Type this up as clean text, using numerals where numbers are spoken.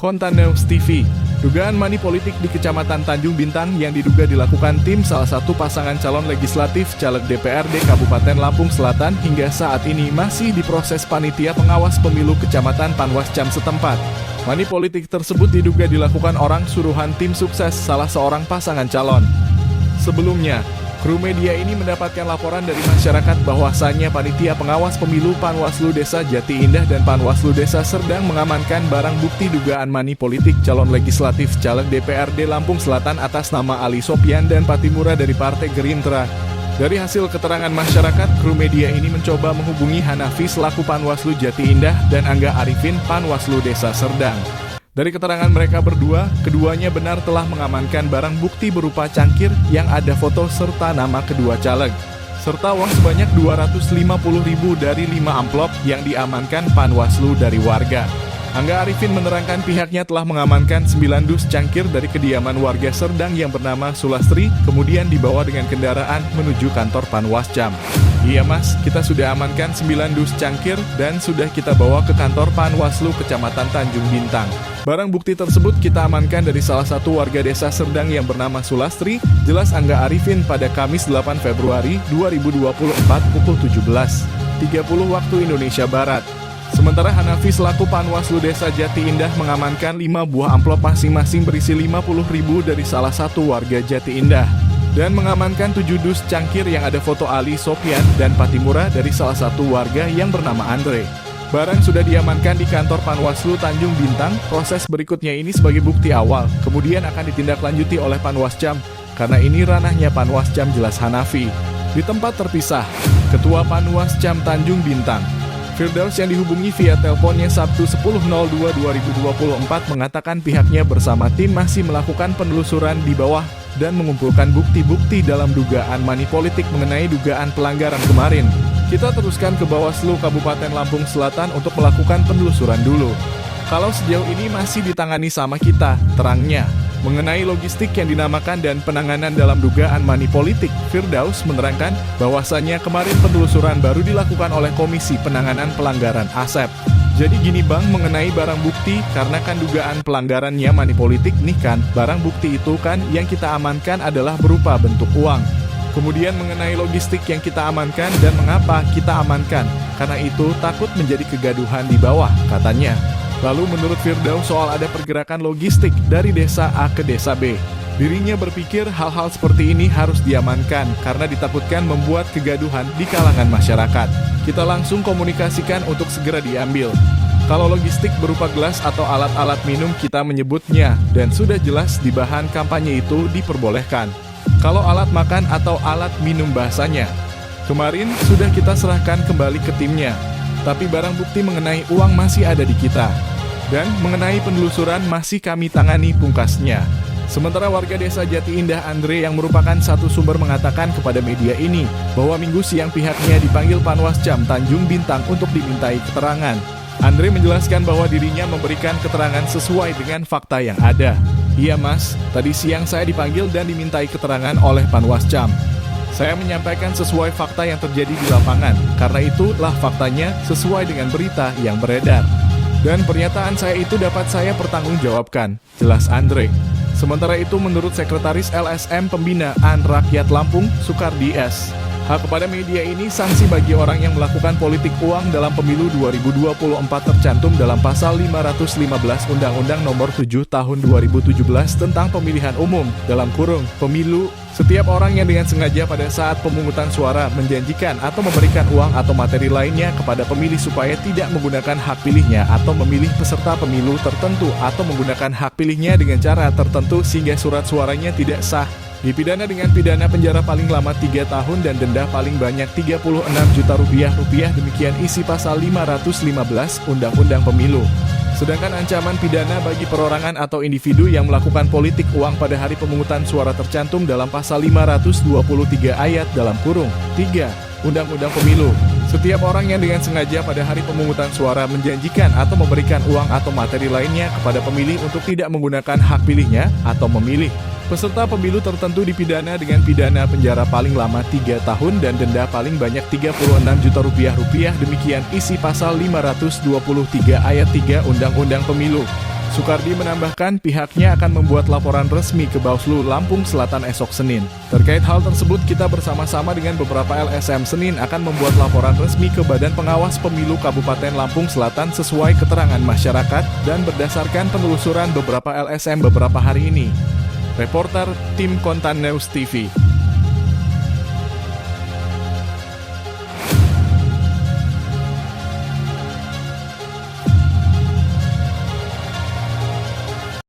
Kontan News TV. Dugaan money politik di Kecamatan Tanjung Bintang yang diduga dilakukan tim salah satu pasangan calon legislatif caleg DPRD Kabupaten Lampung Selatan hingga saat ini masih diproses panitia pengawas pemilu Kecamatan Panwascam setempat. Money politik tersebut diduga dilakukan orang suruhan tim sukses salah seorang pasangan calon. Sebelumnya, kru media ini mendapatkan laporan dari masyarakat bahwasannya panitia pengawas pemilu Panwaslu Desa Jati Indah dan Panwaslu Desa Serdang mengamankan barang bukti dugaan money politik calon legislatif caleg DPRD Lampung Selatan atas nama Ali Sopyan dan Patimura dari Partai Gerindra. Dari hasil keterangan masyarakat, kru media ini mencoba menghubungi Hanafi selaku Panwaslu Jati Indah dan Angga Arifin Panwaslu Desa Serdang. Dari keterangan mereka berdua, keduanya benar telah mengamankan barang bukti berupa cangkir yang ada foto serta nama kedua caleg, serta uang sebanyak 250.000 dari 5 amplop yang diamankan Panwaslu dari warga. Angga Arifin menerangkan pihaknya telah mengamankan 9 dus cangkir dari kediaman warga Serdang yang bernama Sulastri, kemudian dibawa dengan kendaraan menuju kantor Panwascam. Iya mas, kita sudah amankan 9 dus cangkir dan sudah kita bawa ke kantor Panwaslu Kecamatan Tanjung Bintang. Barang bukti tersebut kita amankan dari salah satu warga desa Serdang yang bernama Sulastri, jelas Angga Arifin pada Kamis 8 Februari 2024 pukul 17.30 waktu Indonesia Barat. Sementara Hanafi selaku Panwaslu Desa Jati Indah mengamankan 5 buah amplop masing-masing berisi 50.000 dari salah satu warga Jati Indah dan mengamankan 7 dus cangkir yang ada foto Ali Sopyan dan Patimura dari salah satu warga yang bernama Andre. Barang sudah diamankan di kantor Panwaslu Tanjung Bintang. Proses berikutnya ini sebagai bukti awal, kemudian akan ditindaklanjuti oleh Panwascam karena ini ranahnya Panwascam, jelas Hanafi. Di tempat terpisah, Ketua Panwascam Tanjung Bintang Firdaus yang dihubungi via teleponnya Sabtu 10.02.2024 mengatakan pihaknya bersama tim masih melakukan penelusuran di bawah dan mengumpulkan bukti-bukti dalam dugaan money politik mengenai dugaan pelanggaran kemarin. Kita teruskan ke Bawaslu Kabupaten Lampung Selatan untuk melakukan penelusuran dulu. Kalau sejauh ini masih ditangani sama kita, terangnya. Mengenai logistik yang dinamakan dan penanganan dalam dugaan money politik, Firdaus menerangkan bahwasannya kemarin penelusuran baru dilakukan oleh Komisi Penanganan Pelanggaran ASEP. Jadi gini bang, mengenai barang bukti, karena kan dugaan pelanggarannya money politik nih kan, barang bukti itu kan yang kita amankan adalah berupa bentuk uang. Kemudian mengenai logistik yang kita amankan dan mengapa kita amankan, karena itu takut menjadi kegaduhan di bawah, katanya. Lalu menurut Firdaus soal ada pergerakan logistik dari desa A ke desa B. Dirinya berpikir hal-hal seperti ini harus diamankan karena ditakutkan membuat kegaduhan di kalangan masyarakat. Kita langsung komunikasikan untuk segera diambil. Kalau logistik berupa gelas atau alat-alat minum kita menyebutnya dan sudah jelas di bahan kampanye itu diperbolehkan. Kalau alat makan atau alat minum bahasanya. Kemarin sudah kita serahkan kembali ke timnya. Tapi barang bukti mengenai uang masih ada di kita. Dan mengenai penelusuran masih kami tangani, pungkasnya. Sementara warga desa Jati Indah Andre yang merupakan satu sumber mengatakan kepada media ini bahwa minggu siang pihaknya dipanggil Panwascam Tanjung Bintang untuk dimintai keterangan. Andre menjelaskan bahwa dirinya memberikan keterangan sesuai dengan fakta yang ada. Iya mas, tadi siang saya dipanggil dan dimintai keterangan oleh Panwascam. Saya menyampaikan sesuai fakta yang terjadi di lapangan, karena itulah faktanya sesuai dengan berita yang beredar. Dan pernyataan saya itu dapat saya pertanggungjawabkan, jelas Andre. Sementara itu menurut Sekretaris LSM Pembinaan Rakyat Lampung, Sukardi S. Hak kepada media ini sanksi bagi orang yang melakukan politik uang dalam pemilu 2024 tercantum dalam pasal 515 Undang-Undang Nomor 7 Tahun 2017 tentang Pemilihan Umum, dalam kurung, pemilu. Setiap orang yang dengan sengaja pada saat pemungutan suara menjanjikan atau memberikan uang atau materi lainnya kepada pemilih supaya tidak menggunakan hak pilihnya atau memilih peserta pemilu tertentu atau menggunakan hak pilihnya dengan cara tertentu sehingga surat suaranya tidak sah, dipidana dengan pidana penjara paling lama 3 tahun dan denda paling banyak 36 juta rupiah. Demikian isi pasal 515 Undang-Undang Pemilu. Sedangkan ancaman pidana bagi perorangan atau individu yang melakukan politik uang pada hari pemungutan suara tercantum dalam pasal 523 ayat dalam kurung 3 Undang-Undang Pemilu. Setiap orang yang dengan sengaja pada hari pemungutan suara menjanjikan atau memberikan uang atau materi lainnya kepada pemilih untuk tidak menggunakan hak pilihnya atau memilih peserta pemilu tertentu dipidana dengan pidana penjara paling lama 3 tahun dan denda paling banyak 36 juta rupiah. Demikian isi pasal 523 ayat 3 Undang-Undang Pemilu. Sukardi menambahkan pihaknya akan membuat laporan resmi ke Bawaslu Lampung Selatan esok Senin. Terkait hal tersebut, kita bersama-sama dengan beberapa LSM Senin akan membuat laporan resmi ke Badan Pengawas Pemilu Kabupaten Lampung Selatan sesuai keterangan masyarakat dan berdasarkan penelusuran beberapa LSM beberapa hari ini. Reporter Tim Kontan News TV.